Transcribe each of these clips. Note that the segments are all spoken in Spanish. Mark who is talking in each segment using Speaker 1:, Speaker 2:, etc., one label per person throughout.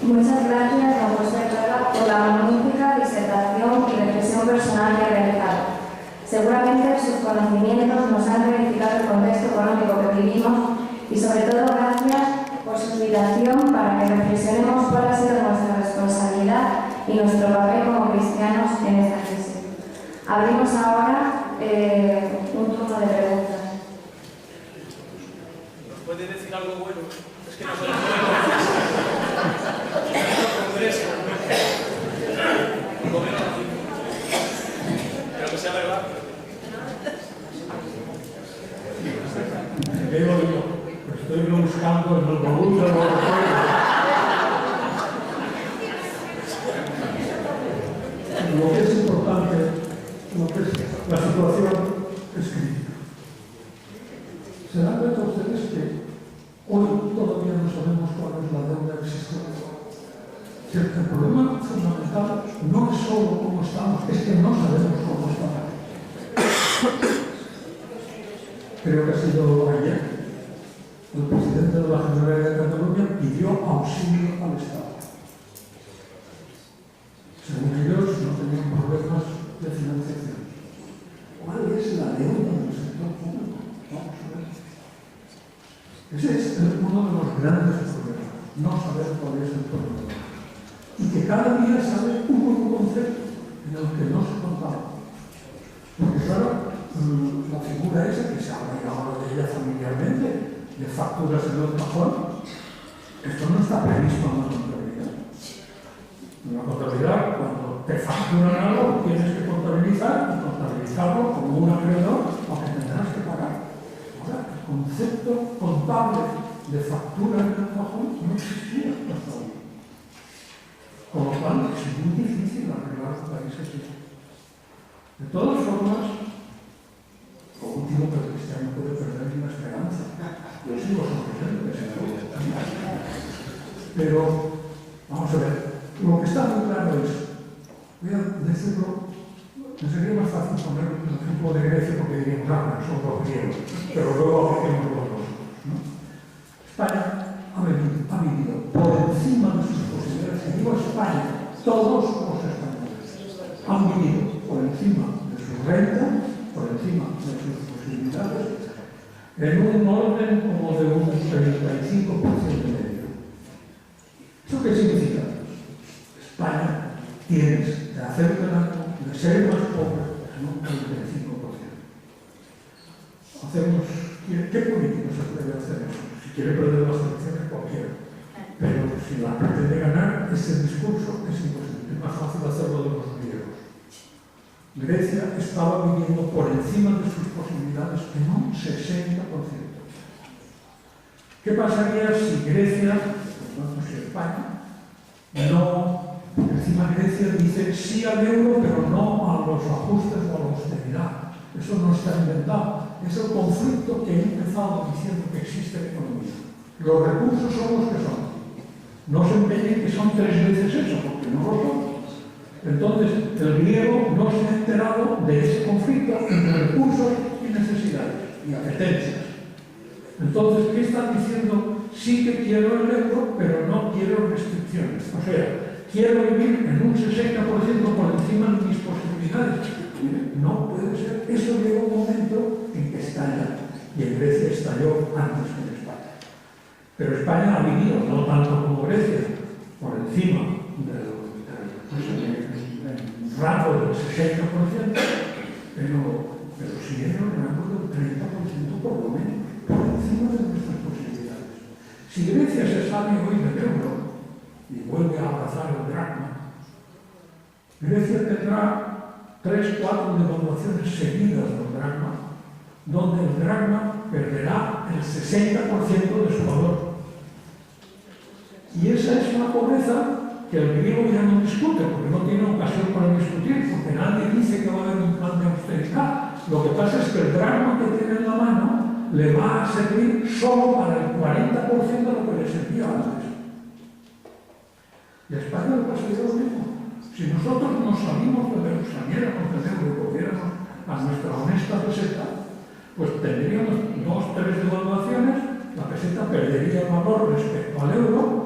Speaker 1: Muchas gracias, don José Clara, por la magnífica disertación y reflexión personal que ha realizado. Seguramente sus conocimientos nos han verificado el contexto económico que vivimos y, sobre todo, gracias por su invitación para que reflexionemos cuál ha sido nuestra responsabilidad y nuestro papel como cristianos en esta crisis. Abrimos ahora un turno de preguntas.
Speaker 2: ¿Nos puede decir algo bueno? Es que no podemos creo que sea verdad.
Speaker 3: Estoy buscando en los baúles de los recuerdos. Lo que es importante, lo que es la situación es crítica. ¿Se dan cuenta ustedes que hoy todavía no sabemos cuál es la deuda existente? El problema fundamental no es solo cómo estamos, es que no sabemos cómo estamos. Creo que ha sido ayer. El presidente de la Generalidad de Cataluña pidió auxilio al Estado. Según ellos, no tenían problemas de financiación. ¿Cuál es la deuda del sector público? Vamos a ver. Ese es uno de los grandes problemas, no saber cuál es el problema. Y que cada día sale un nuevo concepto en el que no se contaba. Porque claro, la figura esa que se habla ahora de ella familiarmente, de facturas en el cajón, esto no está previsto en la contabilidad. En la contabilidad, cuando te facturan algo, tienes que contabilizar y contabilizarlo como un acreedor, aunque tendrás que pagar. Ahora, el concepto contable de factura en el cajón no existía hasta hoy. Con lo cual, es muy difícil arreglar un país así. De todas formas, lo último que el cristiano puede perder es la esperanza. Yo sigo sonriendo, pero vamos a ver, lo que está muy claro es, voy a decirlo, me sería más fácil poner el ejemplo de Grecia porque diríamos, son los griegos, pero luego apliquemos los dos, ¿no? España ha vivido por encima de sus posibilidades, y digo España, todos los españoles han vivido por encima de su renta, por encima de sus posibilidades, en un orden como de un 35% de medio. ¿Eso qué significa? España tiene de hacer ganar, de ser más pobre en un 35%. ¿Qué político se puede hacer eso? Si quiere perder las elecciones, cualquiera. Pero si la pretende ganar, ese discurso es imposible. Es más fácil hacerlo de los griegos. Grecia estaba viviendo por encima de sus posibilidades en un 60%. ¿Qué pasaría si Grecia, no si España, no, encima Grecia dice sí al euro, pero no a los ajustes o a la austeridad? Eso no está inventado. Es el conflicto que he empezado diciendo que existe en economía. Los recursos son los que son. No se empeñen que son 3 veces eso, porque no lo son. Entonces, el griego no se ha enterado de ese conflicto entre recursos y necesidades y apetencias. Entonces, ¿qué están diciendo? Sí que quiero el euro, pero no quiero restricciones. O sea, quiero vivir en un 60% por encima de mis posibilidades. No puede ser. Eso llega un momento en que estalla. Y en Grecia estalló antes que en España. Pero España ha vivido, no tanto como Grecia, por encima del rango del 60%, pero sigue en el rango del 30% por lo menos, por encima de nuestras posibilidades. Si Grecia se sale hoy del euro y vuelve a abrazar el dracma, Grecia tendrá 3 o 4 devaluaciones seguidas del dracma, donde el dracma perderá el 60% de su valor. Y esa es una pobreza que el griego ya no discute, porque no tiene ocasión para discutir, porque nadie dice que va a haber un plan de austeridad. Lo que pasa es que el dracma que tiene en la mano le va a servir solo para el 40% de lo que le servía antes. Y a España le pasaría lo mismo. Si nosotros nos saliéramos del euro y volviéramos a nuestra honesta peseta, pues tendríamos 2 o 3 devaluaciones, la peseta perdería valor respecto al euro,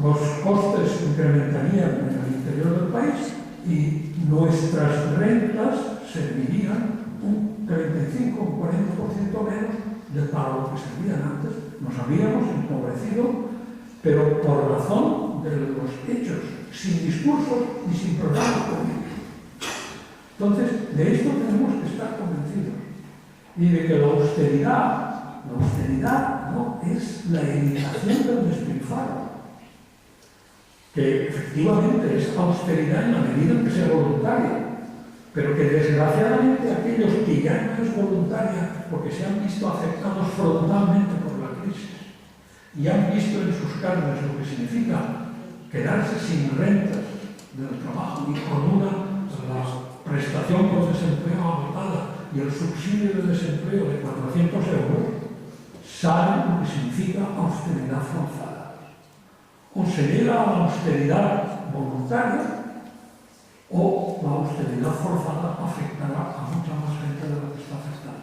Speaker 3: los costes incrementarían en el interior del país y nuestras rentas servirían un 35 o un 40% menos de para lo que servían antes. Nos habríamos empobrecido, pero por razón de los hechos, sin discursos y sin programas políticos. Entonces, de esto tenemos que estar convencidos. Y de que la austeridad no es la eliminación del despilfarro, que efectivamente es austeridad en la medida en que sea voluntaria, pero que desgraciadamente aquellos que ya no es voluntaria porque se han visto afectados frontalmente por la crisis y han visto en sus carnes lo que significa quedarse sin rentas del trabajo y con la prestación por desempleo agotada y el subsidio de desempleo de 400 euros, saben lo que significa austeridad forzada. O se llega a la austeridad voluntaria o la austeridad forzada afectará a mucha más gente de la que está afectada.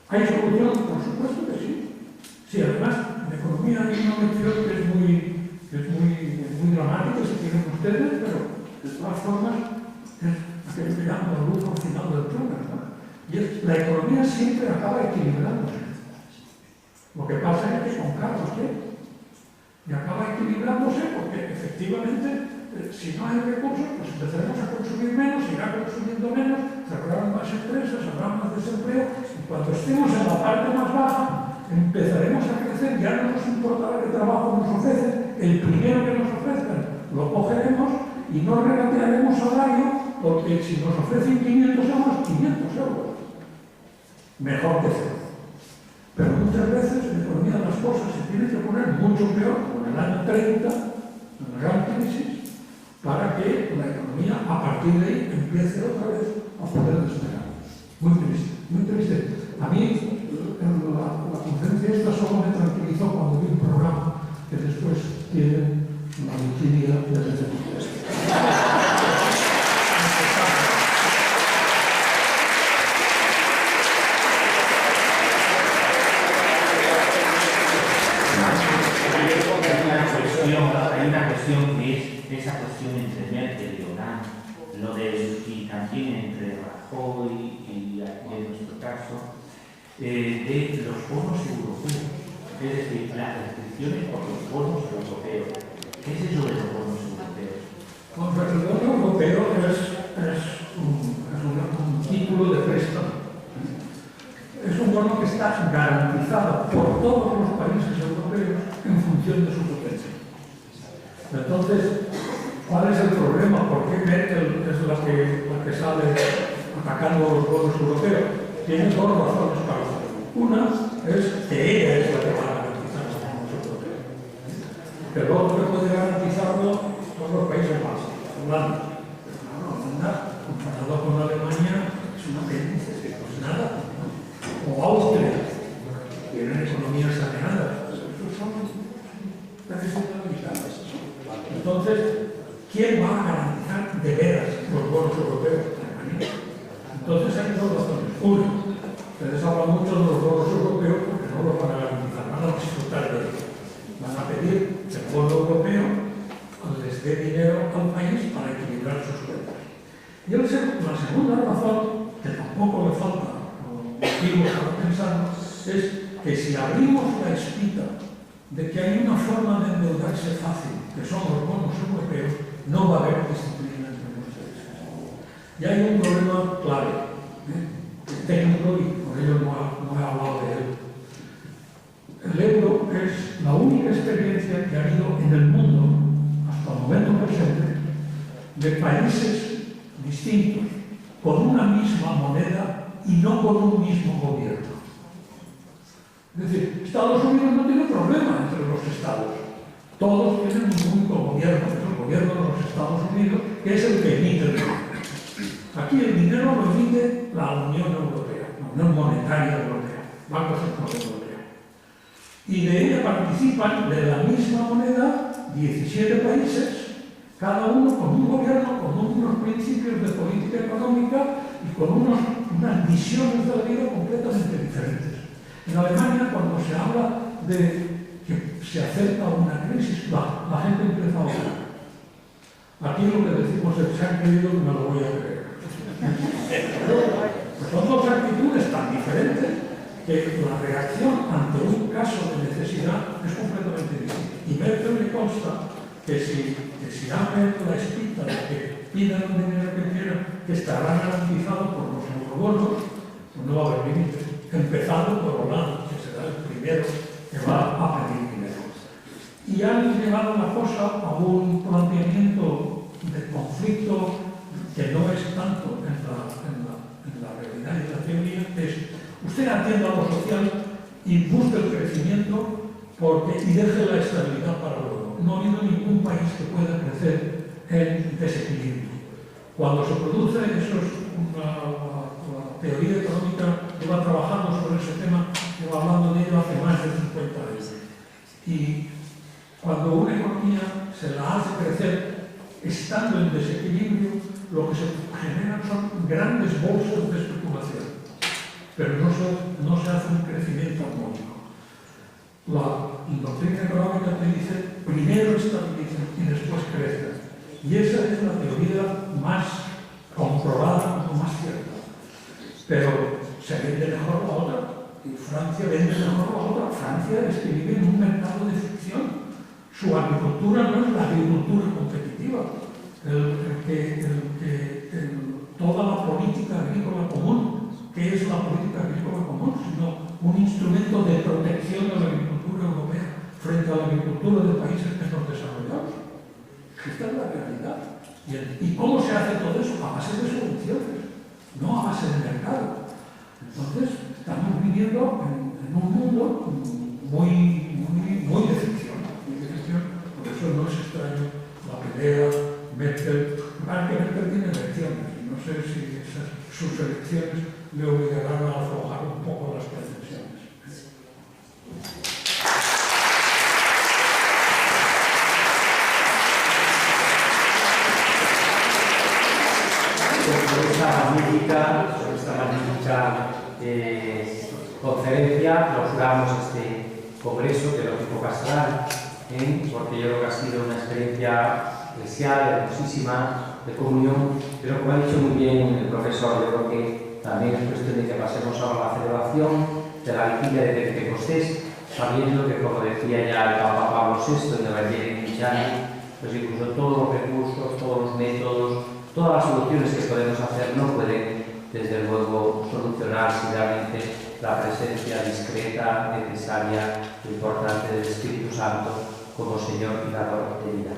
Speaker 3: ¿Hay solución? Por supuesto que sí. Sí, además, en economía hay una lección que es muy dramática, si quieren ustedes, pero de todas formas es aquello que llaman la luz al final del túnel, ¿no? Y la economía siempre acaba equilibrándose. Lo que pasa es que con cargos, ¿qué? Y acaba equilibrándose porque efectivamente, si no hay recursos, pues empezaremos a consumir menos, irá consumiendo menos, cerrarán más empresas, habrá más desempleo, y cuando estemos en la parte más baja, empezaremos a crecer, ya no nos importará qué trabajo nos ofrecen, el primero que nos ofrezcan lo cogeremos y no regatearemos salario, porque si nos ofrecen 500 euros, 500 euros. Mejor que cero. Pero muchas veces en la economía de las cosas se tiene que poner mucho peor, como en el año 30, en la gran crisis, para que la economía a partir de ahí empiece otra vez a poder despegar. Muy triste, muy triste. A mí la conferencia esta solo me tranquilizó cuando vi un programa que después tiene la vigilia de desempleo.
Speaker 4: Hay una cuestión que es esa cuestión entre Merkel y Hollande, y también entre Rajoy y aquí en nuestro caso, de los bonos europeos, es decir, las restricciones por los bonos europeos. ¿Qué es eso de los bonos europeos?
Speaker 3: Bueno, el bono europeo es un título de préstamo. Es un bono que está garantizado por todos los países europeos en función de su potencia. Entonces, ¿cuál es el problema? ¿Por qué Merkel es la que sale atacando los bonos europeos? Tiene dos razones para hacerlo. Una es que ella es la que va a garantizar los bonos europeos. El otro que puede garantizarlo son los Países Bajos, Holanda. Pero claro, Holanda, comparado con Alemania, es una apéndice, pues nada. O Austria, tienen economías saneadas. Esos son necesitados limitadas. Entonces, ¿quién va a garantizar de veras los bonos europeos? Entonces hay dos razones. Uno, ustedes hablan mucho de los bonos europeos porque no los van a garantizar, van a disfrutar de ellos. Van a pedir que el bono europeo les dé dinero al país para equilibrar sus cuentas. Y la segunda razón, que tampoco le falta motivos para pensar, es que si abrimos la espita de que hay una forma de endeudarse fácil, que son los bonos europeos, no va a haber disciplina entre los países. Y hay un problema clave, técnico, y por ello no he hablado de él. El euro es la única experiencia que ha habido en el mundo, hasta el momento presente, de países distintos, con una misma moneda y no con un mismo gobierno. Es decir, Estados Unidos no tiene problema entre los estados. Todos tienen un único gobierno, que es el gobierno de los Estados Unidos, que es el que emite el dinero. Aquí el dinero lo emite la Unión Europea, la Unión Monetaria Europea, Banco Central Europeo. Y de ella participan de la misma moneda 17 países, cada uno con un gobierno, con unos principios de política económica y con unas visiones de la vida completamente diferentes. En Alemania, cuando se habla de que se acerca a una crisis, la gente empieza a orar. Aquí lo que decimos es: se han creído que me lo voy a creer. Pues son dos actitudes tan diferentes que la reacción ante un caso de necesidad es completamente distinta. Y Merkel le consta que si abre la espita de que pidan el dinero que quieran, que estará garantizado por los eurobonos, pues no va a haber límites. Empezando por Hollande, que será el primero que va a pedir dinero. Y han llevado la cosa a un planteamiento de conflicto que no es tanto en la realidad y la teoría, es: usted atienda a lo social y busque el crecimiento y deje la estabilidad para luego. No ha habido ningún país que pueda crecer en desequilibrio. Cuando se produce eso, la teoría económica lleva trabajando sobre ese tema, lleva hablando de ello hace más de 50 años. Y cuando una economía se la hace crecer estando en desequilibrio, lo que se generan son grandes bolsas de especulación, pero no se hace un crecimiento armónico. La doctrina económica te dice: primero estabiliza y después crece. Y esa es la teoría más comprobada, como más cierta. Pero se vende mejor la otra, y Francia vende mejor la otra. Francia es que vive en un mercado de ficción. Su agricultura no es la agricultura competitiva. Toda la política agrícola común, ¿qué es la política agrícola común? Sino un instrumento de protección de la agricultura europea frente a la agricultura de países menos desarrollados. Esta es la realidad. ¿Y cómo se hace todo eso? A base de subvenciones, no a base de mercado. Entonces, estamos viviendo en un mundo muy de ficción. Por eso no es extraño la pelea Merkel. Merkel tiene elecciones, y no sé si sus elecciones le obligarán a aflojar un poco las pretensiones.
Speaker 5: Sobre esta magnífica conferencia clausuramos este congreso teológico pastoral, porque yo creo que ha sido una experiencia eclesial, hermosísima, de comunión, pero como ha dicho muy bien el profesor, yo creo que también es cuestión de que pasemos ahora a la celebración de la vigilia de Pentecostés, sabiendo que, como decía ya el Papa Pablo VI en el Evangelio Cristiano, pues incluso todos los recursos, todos los métodos, todas las soluciones que podemos hacer no pueden, desde luego, solucionar si realmente la presencia discreta, necesaria, importante del Espíritu Santo como Señor y Dador de vida.